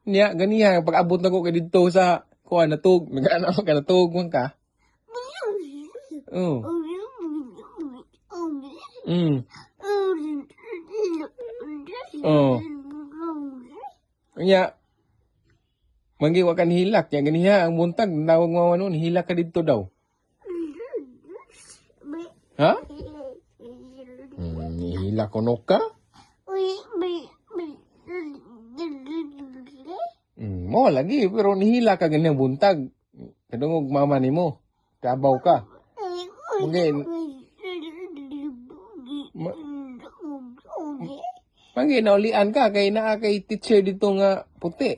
Nya, ganiya, pag abot na ko kay dito sa, kuha, natug, nag-ano ka, natug man ka. Oh. Mm. Oh. Nya, manggiwa ka ni hilak, nya ganiya, ang buntag, nawag mo nun, hilak ka dito daw. Ha? Hilak ko no ka? Mo lagi, pero nihila ka ganyan buntag. Kadungog mama ni mo. Kabaw ka. Mungkin. Mungkin naulian ka kay naa kay teacher dito nga puti.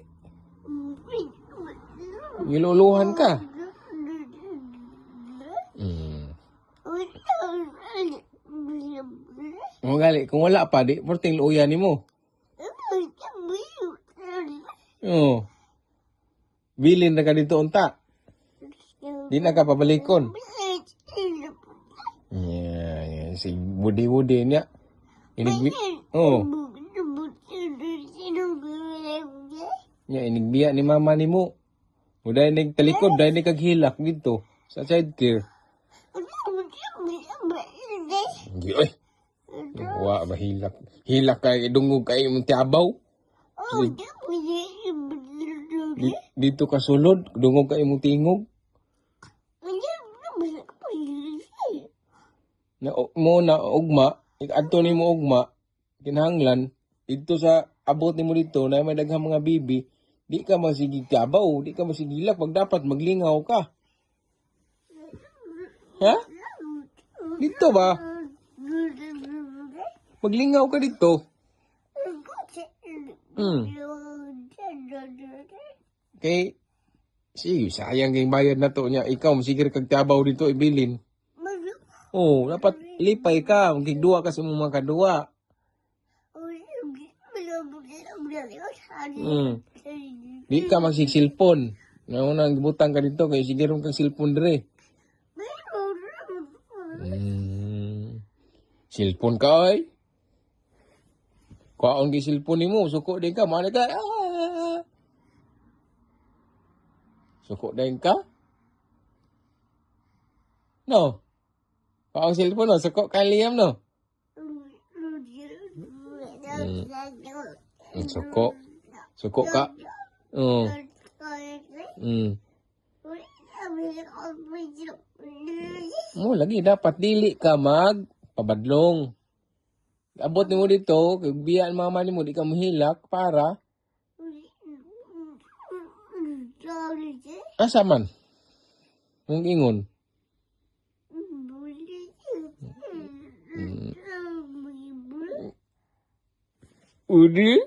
Giluluhan ka. Mo gali, kung wala pa di, porting luuyan ni mo. Oh. Bilin na ka dito unta. Di na ka pabalikon. Yeah, si Budi-Budi niya. Oh. Nya inigbiya ni mama ni mo. Uday nagtalikod, dahil nagkaghilak dito sa side care. Oy. Wa ba hilak? Hilak kay dungog kay imong tiabaw. Dito ka sulod, dungog kay imong tingog. Na mo na ugma, adto nimo ugma, kinahanglan dito sa abot nimo dito na may daghang mga bibi, di ka masigig tiabaw, di ka masigilak, pag dapat maglingaw ka. Ha? Dito ba? Maglingaw ka dito. Okay. Sige, sayang yung bayad na to niya. Ikaw, masigir kag tiabaw dito, ibilin. Oh, dapat lipay ka. Magigduwa ka sa mga kadua. Di ka magsisilpon. Naunang gibutang ka dito, kaya sigiron kang silpon dire. Silpon ka, ay. Kaon gi silpon ni mo, suko din ka, mana ka? Suko din ka? No? Kaon silpon no, suko ka Liam no? Suko. Suko ka? Oo. Mo lagi dapat dili ka mag pabadlong. Abot nimo dito, kay biyaan mama nimo di ka mahilak para asa man? Mong ingon. Udi?